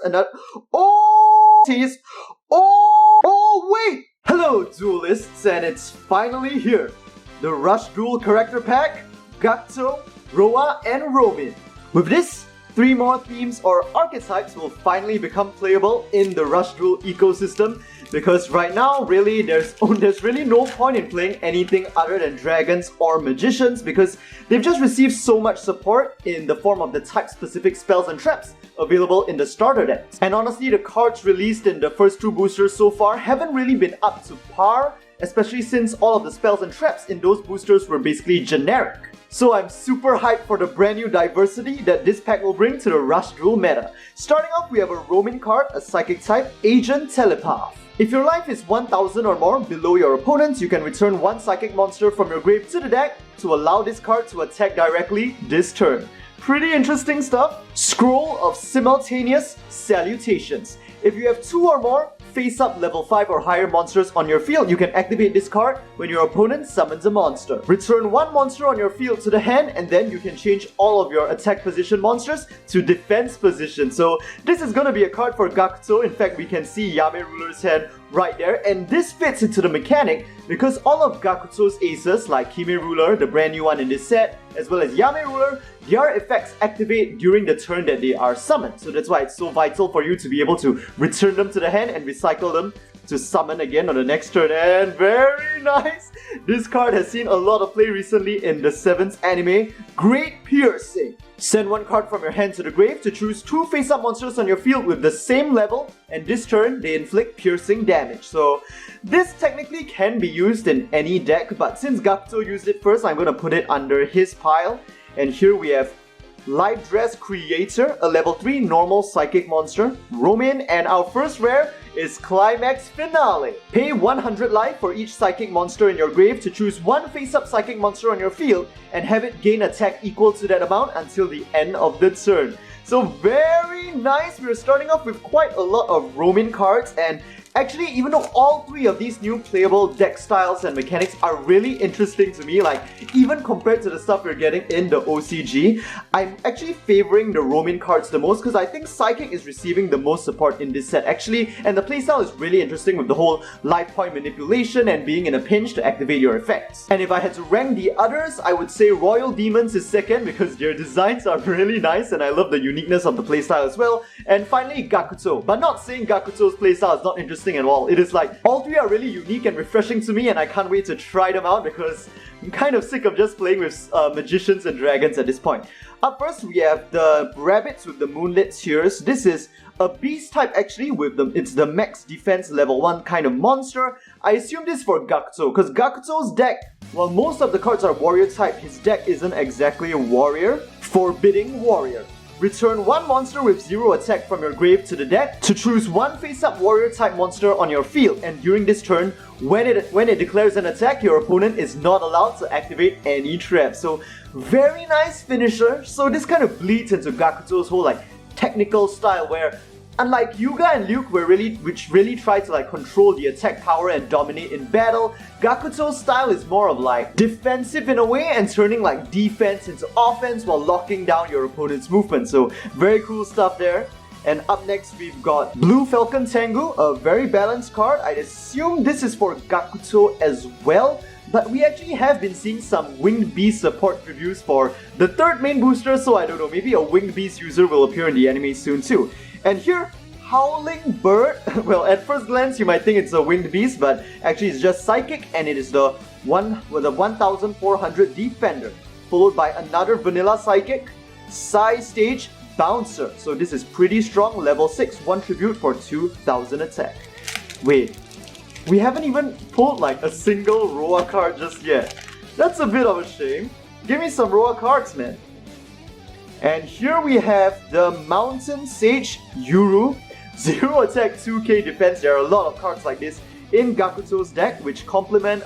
another... Oh, tease. Oh, wait! Hello, duelists, and it's finally here. The Rush Duel character pack, Gakuto, Roa and Romin. With this, 3 more themes or archetypes will finally become playable in the Rush Duel ecosystem, because right now, really, there's really no point in playing anything other than dragons or magicians, because they've just received so much support in the form of the type-specific spells and traps available in the starter decks. And honestly, the cards released in the first 2 boosters so far haven't really been up to par, especially since all of the spells and traps in those boosters were basically generic. So I'm super hyped for the brand new diversity that this pack will bring to the Rush Duel meta. Starting off, we have a Romin card, a Psychic type, Agent Telepath. If your life is 1000 or more below your opponent's, you can return 1 Psychic monster from your grave to the deck to allow this card to attack directly this turn. Pretty interesting stuff. Scroll of Simultaneous Salutations. If you have 2 or more face-up level 5 or higher monsters on your field, you can activate this card when your opponent summons a monster. Return 1 monster on your field to the hand, and then you can change all of your attack position monsters to defense position. So this is gonna be a card for Gakuto. In fact, we can see Kime Ruler's hand right there, and this fits into the mechanic because all of Gakuto's aces like Kime Ruler, the brand new one in this set, as well as Kime Ruler, their effects activate during the turn that they are summoned. So that's why it's so vital for you to be able to return them to the hand and recycle them to summon again on the next turn. And very nice! This card has seen a lot of play recently in the 7th anime, Great Piercing. Send 1 card from your hand to the grave to choose 2 face-up monsters on your field with the same level, and this turn they inflict piercing damage. So this technically can be used in any deck, but since Gakuto used it first, I'm going to put it under his pile. And here we have Light Dress Creator, a level 3 normal psychic monster, Romin, and our first rare is Climax Finale. Pay 100 life for each psychic monster in your grave to choose 1 face-up psychic monster on your field and have it gain attack equal to that amount until the end of the turn. So very nice. We're starting off with quite a lot of Romin cards, and actually, even though all 3 of these new playable deck styles and mechanics are really interesting to me, like even compared to the stuff we're getting in the OCG, I'm actually favoring the Romin cards the most because I think Psychic is receiving the most support in this set actually, and the playstyle is really interesting with the whole life point manipulation and being in a pinch to activate your effects. And if I had to rank the others, I would say Royal Demons is second because their designs are really nice and I love the uniqueness of the playstyle as well. And finally, Gakuto. But not saying Gakuto's playstyle is not interesting at all. It is like, all 3 are really unique and refreshing to me, and I can't wait to try them out because I'm kind of sick of just playing with magicians and dragons at this point. Up first, we have the rabbits with the moonlit tears. This is a beast type actually with it's the max defense level 1 kind of monster. I assume this is for Gakuto because Gakuto's deck, while most of the cards are warrior type, his deck isn't exactly a warrior. Forbidding Warrior. Return 1 monster with 0 attack from your grave to the deck to choose 1 face-up warrior type monster on your field, and during this turn, when it declares an attack, your opponent is not allowed to activate any trap. So very nice finisher. So this kind of bleeds into Gakuto's whole like technical style where, unlike Yuga and Luke which really try to like control the attack power and dominate in battle, Gakuto's style is more of like defensive in a way and turning like defense into offense while locking down your opponent's movement. So very cool stuff there. And up next we've got Blue Falcon Tengu, a very balanced card. I'd assume this is for Gakuto as well, but we actually have been seeing some Winged Beast support reviews for the 3rd main booster, so I don't know, maybe a Winged Beast user will appear in the anime soon too. And here, Howling Bird. Well, at first glance, you might think it's a Winged Beast, but actually it's just Psychic, and it is the 1400 Defender, followed by another Vanilla Psychic, Psy Stage Bouncer. So this is pretty strong, level 6, 1 tribute for 2000 attack. Wait, we haven't even pulled like a single Roa card just yet. That's a bit of a shame. Give me some Roa cards, man. And here we have the Mountain Sage Yuru. 0 attack, 2k defense. There are a lot of cards like this in Gakuto's deck which complement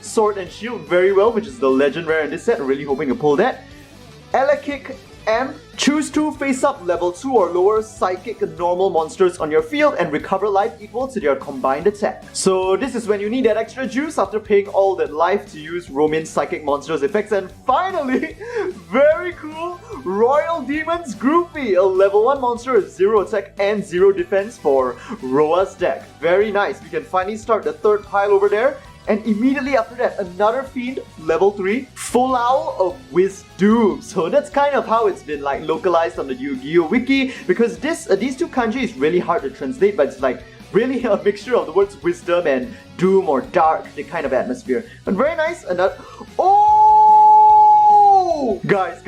Sword and Shield very well, which is the legend rare in this set. I'm really hoping to pull that. Elekik M Choose 2 face-up level 2 or lower psychic normal monsters on your field and recover life equal to their combined attack. So this is when you need that extra juice after paying all that life to use Romin's psychic monsters effects. And finally, very cool, Royal Demon's Groupie, a level 1 monster with 0 attack and 0 defense for Roa's deck. Very nice. We can finally start the third pile over there. And immediately after that, another Fiend, level 3, Full Owl of Wisdom. So that's kind of how it's been like localized on the Yu-Gi-Oh! Wiki, because these two kanji is really hard to translate, but it's like really a mixture of the words wisdom and doom or dark, the kind of atmosphere. But very nice, another... Oh! Guys,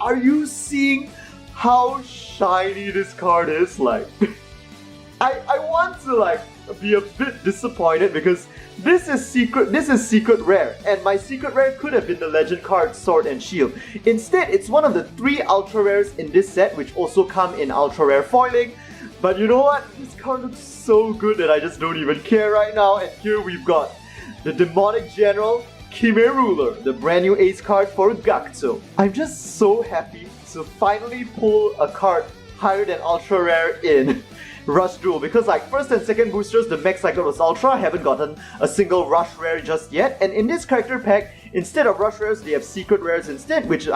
are you seeing how shiny this card is? Like, I want to like be a bit disappointed because this is secret rare, and my secret rare could have been the legend card Sword and Shield. Instead, it's one of the 3 ultra rares in this set, which also come in ultra rare foiling. But you know what? This card looks so good that I just don't even care right now. And here we've got the Demonic General Kime Ruler, the brand new ace card for Gakuto. I'm just so happy to finally pull a card higher than ultra rare in Rush Duel, because like first and second boosters, the max I got was ultra. I haven't gotten a single rush rare just yet, and in this character pack, instead of rush rares, they have secret rares instead, which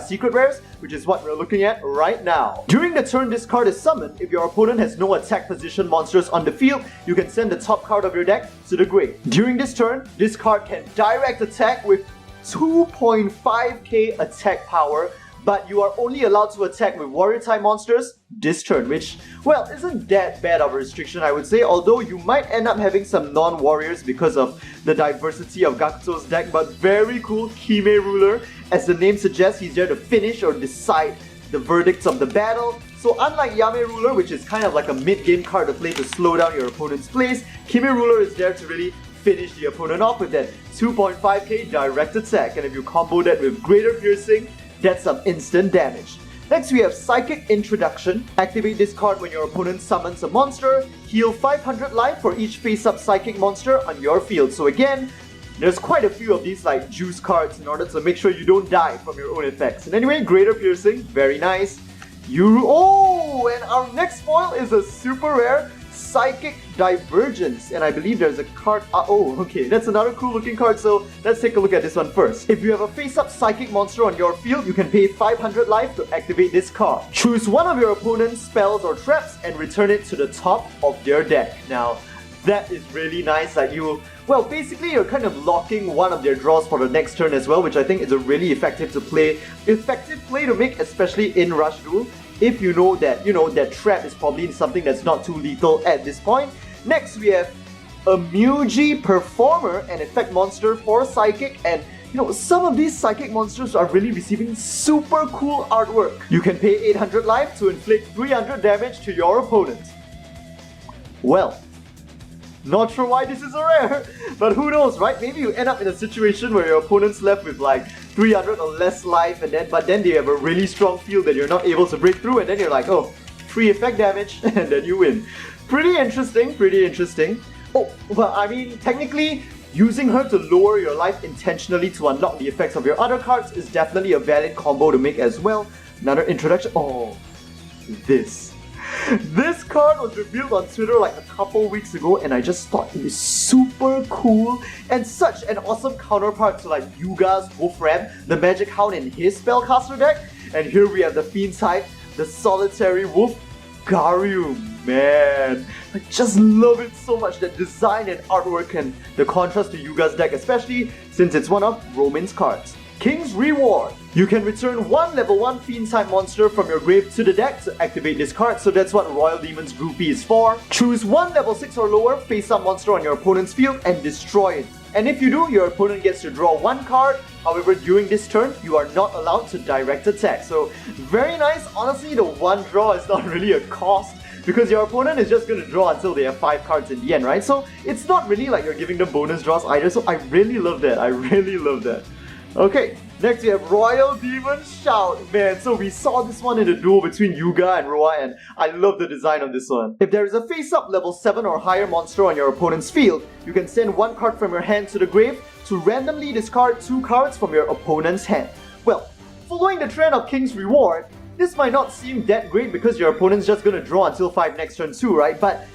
secret rares, which is what we're looking at right now. During the turn this card is summoned, if your opponent has no attack position monsters on the field, you can send the top card of your deck to the grave. During this turn, this card can direct attack with 2.5k attack power, but you are only allowed to attack with warrior type monsters this turn, which, well, isn't that bad of a restriction, I would say, although you might end up having some non-warriors because of the diversity of Gakuto's deck. But very cool, Kime Ruler. As the name suggests, he's there to finish or decide the verdicts of the battle. So unlike Yame Ruler, which is kind of like a mid-game card to play to slow down your opponent's plays, Kime Ruler is there to really finish the opponent off with that 2.5k direct attack. And if you combo that with Greater Piercing, that's some instant damage. Next we have Psychic Introduction. Activate this card when your opponent summons a monster. Heal 500 life for each face-up psychic monster on your field. So again, there's quite a few of these like juice cards in order to make sure you don't die from your own effects. And anyway, Greater Piercing, very nice. And our next foil is a super rare Psychic Divergence, and I believe there's a card. Okay, that's another cool looking card, so let's take a look at this one first. If you have a face-up psychic monster on your field, you can pay 500 life to activate this card. Choose one of your opponent's spells or traps and return it to the top of their deck. Now, that is really nice that basically you're kind of locking one of their draws for the next turn as well, which I think is a really effective play to make, especially in Rush Duel, if you know that trap is probably something that's not too lethal at this point. Next we have a Muji Performer, an effect monster for Psychic, and some of these Psychic monsters are really receiving super cool artwork. You can pay 800 life to inflict 300 damage to your opponent. Well, not sure why this is a rare, but who knows, right? Maybe you end up in a situation where your opponent's left with like 300 or less life, but then they have a really strong field that you're not able to break through, and then you're like, oh, free effect damage, and then you win. Pretty interesting. Oh, well, I mean, technically, using her to lower your life intentionally to unlock the effects of your other cards is definitely a valid combo to make as well. Another introduction. Oh, this card was revealed on Twitter like a couple weeks ago, and I just thought it was super cool and such an awesome counterpart to like Yuga's Wolfram, the Magic Hound in his Spellcaster deck. And here we have the Fiends type, the Solitary Wolf, Garu. Man, I just love it so much, that design and artwork and the contrast to Yuga's deck, especially since it's one of Romin's cards. King's Reward. You can return one level 1 Fiend type monster from your grave to the deck to activate this card, so that's what Royal Demon's Groupie is for. Choose one level 6 or lower face-up monster on your opponent's field and destroy it. And if you do, your opponent gets to draw one card. However, during this turn, you are not allowed to direct attack. So, very nice. Honestly, the one draw is not really a cost, because your opponent is just going to draw until they have 5 cards in the end, right? So, it's not really like you're giving them bonus draws either, so I really love that. Okay, next we have Royal Demon Shout. Man, so we saw this one in the duel between Yuga and Roa, and I love the design of this one. If there is a face-up level 7 or higher monster on your opponent's field, you can send one card from your hand to the grave to randomly discard 2 cards from your opponent's hand. Well, following the trend of King's Reward, this might not seem that great because your opponent's just gonna draw until 5 next turn too, right? But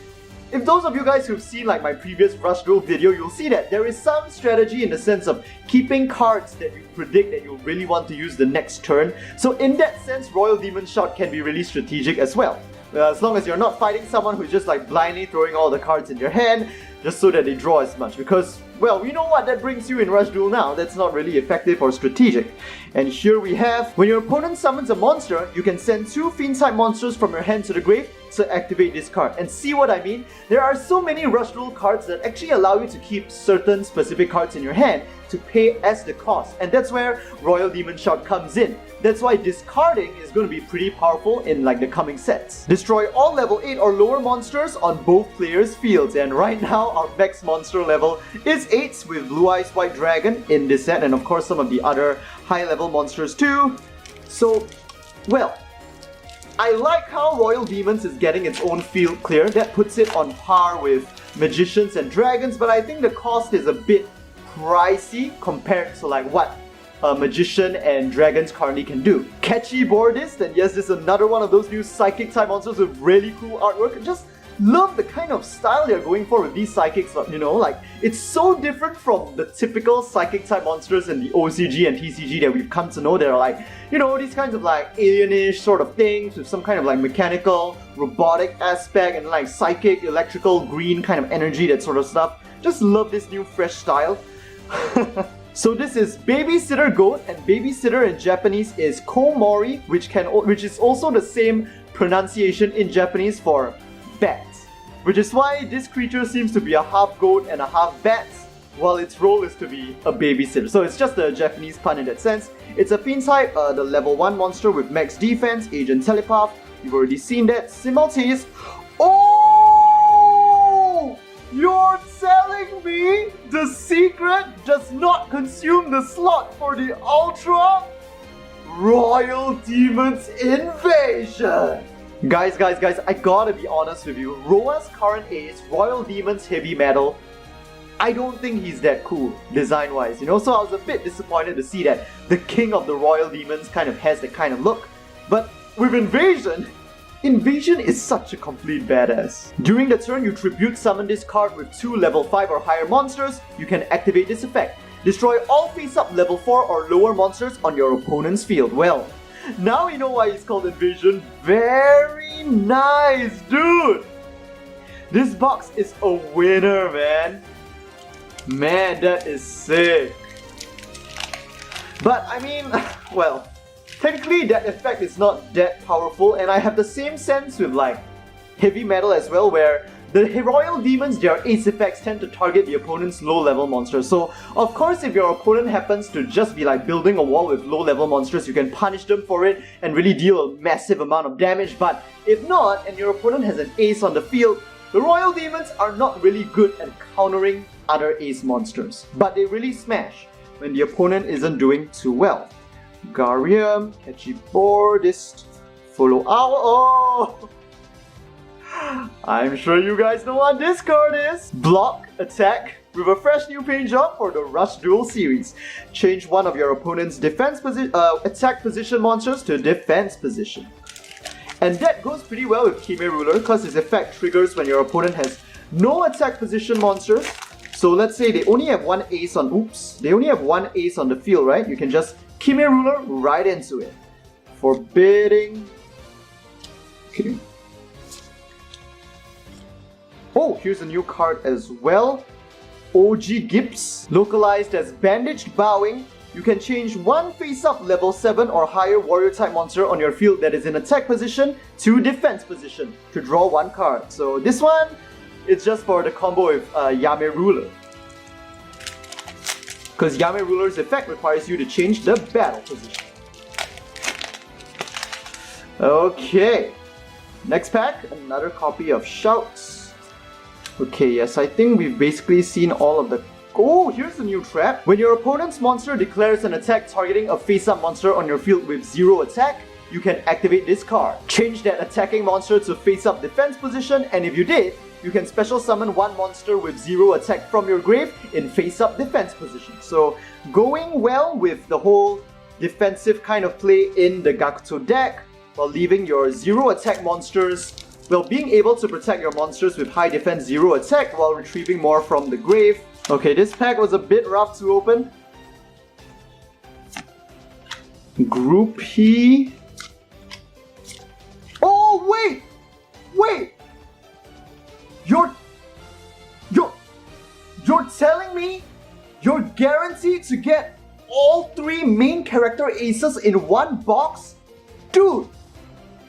if those of you guys who've seen like my previous Rush Duel video, you'll see that there is some strategy in the sense of keeping cards that you predict that you'll really want to use the next turn. So in that sense, Royal Demon Shout can be really strategic as well. As long as you're not fighting someone who's just like blindly throwing all the cards in your hand just so that they draw as much, because, well, we know what that brings you in Rush Duel now. That's not really effective or strategic. And here we have, when your opponent summons a monster, you can send 2 Fiend-type monsters from your hand to the grave to activate this card. And see what I mean? There are so many Rush Duel cards that actually allow you to keep certain specific cards in your hand to pay as the cost. And that's where Royal Demon Shout comes in. That's why discarding is going to be pretty powerful in like the coming sets. Destroy all level 8 or lower monsters on both players' fields. And right now our max monster level is 8 with Blue Eyes White Dragon in this set, and of course some of the other high level monsters too. So, well, I like how Royal Demons is getting its own field clear. That puts it on par with Magicians and Dragons, but I think the cost is a bit pricey compared to like what Magician and Dragons currently can do. Catchy Boardist, and yes, this is another one of those new Psychic type monsters with really cool artwork. Just love the kind of style they're going for with these Psychics, you know, like it's so different from the typical Psychic type monsters in the OCG and TCG that we've come to know. That are like, you know, these kinds of like alienish sort of things with some kind of like mechanical, robotic aspect and like psychic, electrical, green kind of energy, that sort of stuff. Just love this new fresh style. So this is Babysitter Goat, and Babysitter in Japanese is Komori, which is also the same pronunciation in Japanese for bat. Which is why this creature seems to be a half goat and a half bat, while its role is to be a babysitter. So it's just a Japanese pun in that sense. It's a Fiend type, the level 1 monster with max defense, Agent Telepath. You've already seen that. Simultaneous. Oh! You're telling me the secret does not consume the slot for the Ultra Royal Demons Invasion! Guys, I gotta be honest with you. Roa's current ace, Royal Demons Heavy Metal, I don't think he's that cool, design-wise, you know? So I was a bit disappointed to see that the king of the Royal Demons kind of has that kind of look. But with Invasion is such a complete badass. During the turn, you tribute summon this card with 2 level 5 or higher monsters. You can activate this effect. Destroy all face-up level 4 or lower monsters on your opponent's field. Well, now we know why it's called Invasion. Very nice, dude! This box is a winner, man. Man, that is sick. But I mean, well, technically that effect is not that powerful, and I have the same sense with like Heavy Metal as well, where the Royal Demons, their ace effects tend to target the opponent's low level monsters. So of course if your opponent happens to just be like building a wall with low level monsters, you can punish them for it and really deal a massive amount of damage. But if not, and your opponent has an ace on the field, the Royal Demons are not really good at countering other ace monsters, but they really smash when the opponent isn't doing too well. Garium, Catchy Boardist, Follow Our... Oh! I'm sure you guys know what this card is! Block Attack with a fresh new paint job for the Rush Duel series. Change one of your opponent's attack position monsters to defense position. And that goes pretty well with Kime Ruler because its effect triggers when your opponent has no attack position monsters. So let's say they only have one ace on... They only have one ace on the field, right? You can just Kime Ruler right into it. Forbidding... Okay. Oh, here's a new card as well. OG Gibbs. Localized as Bandaged Bowing. You can change one face-up level 7 or higher warrior type monster on your field that is in attack position to defense position to draw 1 card. So this one, it's just for the combo with Yame Ruler. Because Yame Ruler's effect requires you to change the battle position. Okay. Next pack, another copy of Shouts. Okay, yes, I think we've basically seen all of the... Oh, here's the new trap. When your opponent's monster declares an attack targeting a face-up monster on your field with 0 attack, you can activate this card. Change that attacking monster to face-up defense position, and if you did, you can special summon 1 monster with 0 attack from your grave in face-up defense position. So, going well with the whole defensive kind of play in the Gakuto deck. while leaving your 0 attack monsters, well, being able to protect your monsters with high defense 0 attack while retrieving more from the grave. Okay, this pack was a bit rough to open. Groupie. Oh, wait! Wait! You're telling me you're guaranteed to get all 3 main character aces in one box? Dude!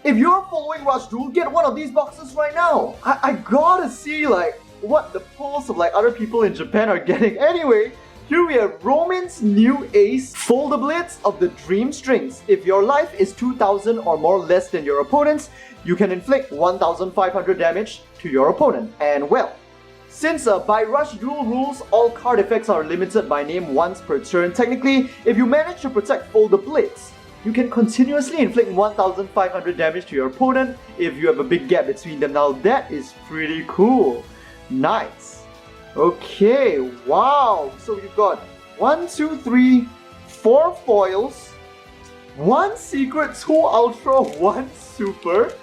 If you're following Rush Duel, get one of these boxes right now! I gotta see like what the pulls of like other people in Japan are getting. Anyway, here we have Romin's new ace, Foldablitz of the Dream Strings. If your life is 2000 or more less than your opponent's, you can inflict 1500 damage to your opponent. And well, since by Rush Duel rules, all card effects are limited by name once per turn, technically, if you manage to protect Foldablitz, you can continuously inflict 1500 damage to your opponent if you have a big gap between them. Now that is pretty cool. Nice. Okay, wow. So you've got 1, 2, 3, 4 foils, 1 secret, 2 ultra, 1 super.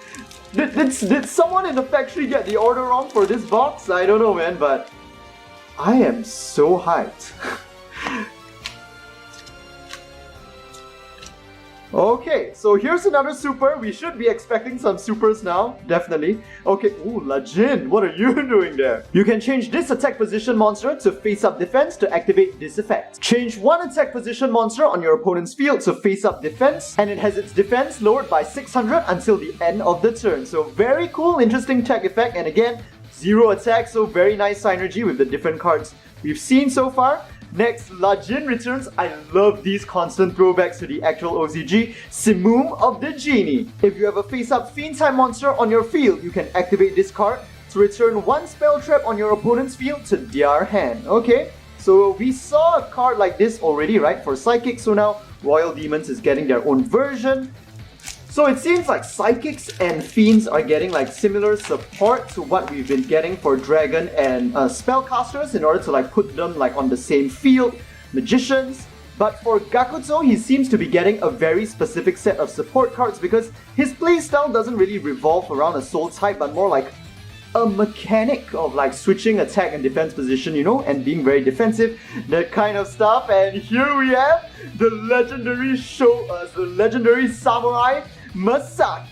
Did someone in the factory get the order wrong for this box? I don't know, man, but I am so hyped. Okay, so here's another super. We should be expecting some supers now, definitely. Okay, ooh, Legend, what are you doing there? You can change this attack position monster to face-up defense to activate this effect. Change 1 attack position monster on your opponent's field to face-up defense, and it has its defense lowered by 600 until the end of the turn. So very cool, interesting tech effect, and again, 0 attack, so very nice synergy with the different cards we've seen so far. Next, Lajin returns. I love these constant throwbacks to the actual OCG. Simum of the Genie. If you have a face-up Fiend type monster on your field, you can activate this card to return 1 spell trap on your opponent's field to their hand. Okay, so we saw a card like this already, right, for Psychic, so now Royal Demons is getting their own version. So it seems like Psychics and Fiends are getting like similar support to what we've been getting for Dragon and Spellcasters in order to like put them like on the same field, Magicians. But for Gakuto, he seems to be getting a very specific set of support cards because his playstyle doesn't really revolve around a soul type but more like a mechanic of like switching attack and defense position, you know, and being very defensive, that kind of stuff. And here we have the legendary the legendary samurai Masaki.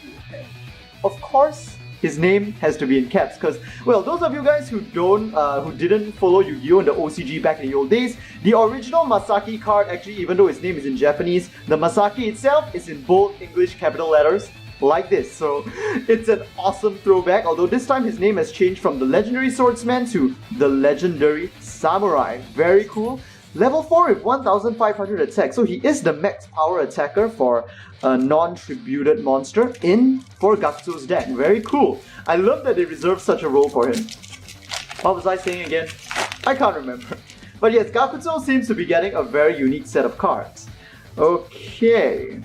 Of course, his name has to be in caps because, well, those of you guys who didn't follow Yu-Gi-Oh! In the OCG back in the old days, the original Masaki card, actually, even though his name is in Japanese, the Masaki itself is in bold English capital letters like this. So it's an awesome throwback, although this time his name has changed from the legendary swordsman to the legendary samurai. Very cool. Level 4 with 1500 attack, so he is the max power attacker for a non-tributed monster for Gakuto's deck. Very cool. I love that they reserved such a role for him. What was I saying again? I can't remember. But yes, Gakuto seems to be getting a very unique set of cards. Okay.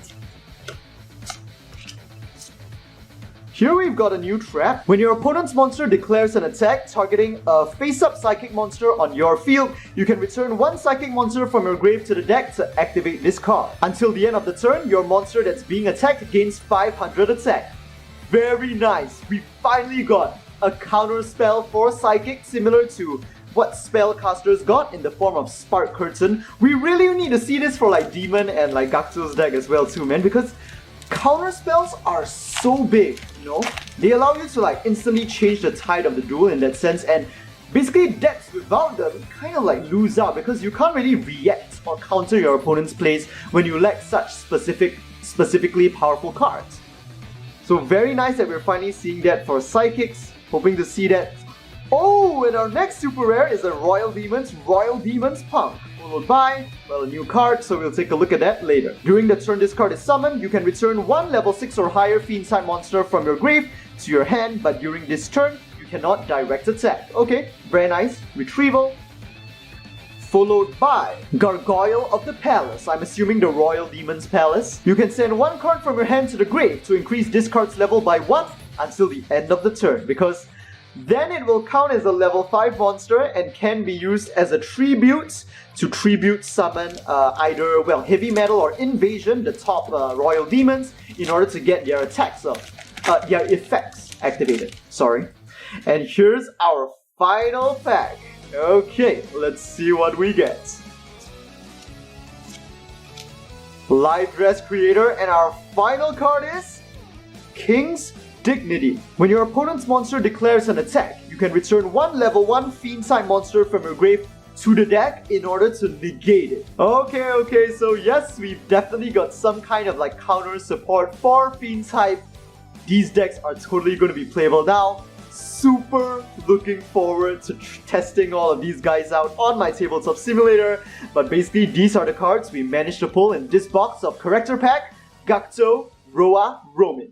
Here we've got a new trap. When your opponent's monster declares an attack targeting a face-up psychic monster on your field, you can return 1 psychic monster from your grave to the deck to activate this card. Until the end of the turn, your monster that's being attacked gains 500 attack. Very nice. We finally got a counter spell for psychic similar to what Spellcasters got in the form of Spark Curtain. We really need to see this for like Demon and like Gakuto's deck as well too, man, because counter spells are so big, you know? They allow you to like instantly change the tide of the duel in that sense, and basically decks without them kind of like lose out because you can't really react or counter your opponent's plays when you lack such specifically powerful cards. So very nice that we're finally seeing that for Psychics, hoping to see that. Oh, and our next super rare is a Royal Demons Punk, followed by, well, a new card, so we'll take a look at that later. During the turn this card is summoned, you can return 1 level 6 or higher Fiend type monster from your grave to your hand, but during this turn, you cannot direct attack. Okay, very nice. Retrieval. Followed by Gargoyle of the Palace. I'm assuming the Royal Demon's Palace. You can send 1 card from your hand to the grave to increase this card's level by 1 until the end of the turn, because Then it will count as a level 5 monster and can be used as a tribute to tribute summon either, well, heavy metal or invasion, the top royal demons, in order to get their attacks up, their effects activated. Sorry. And here's our final pack. Okay, let's see what we get. Live Dress Creator, and our final card is King's Dignity. When your opponent's monster declares an attack, you can return one level 1 Fiend-type monster from your grave to the deck in order to negate it. Okay, so yes, we've definitely got some kind of like counter support for Fiend-type. These decks are totally going to be playable now. Super looking forward to testing all of these guys out on my tabletop simulator. But basically, these are the cards we managed to pull in this box of Corrector Pack, Gakuto, Roa, Romin.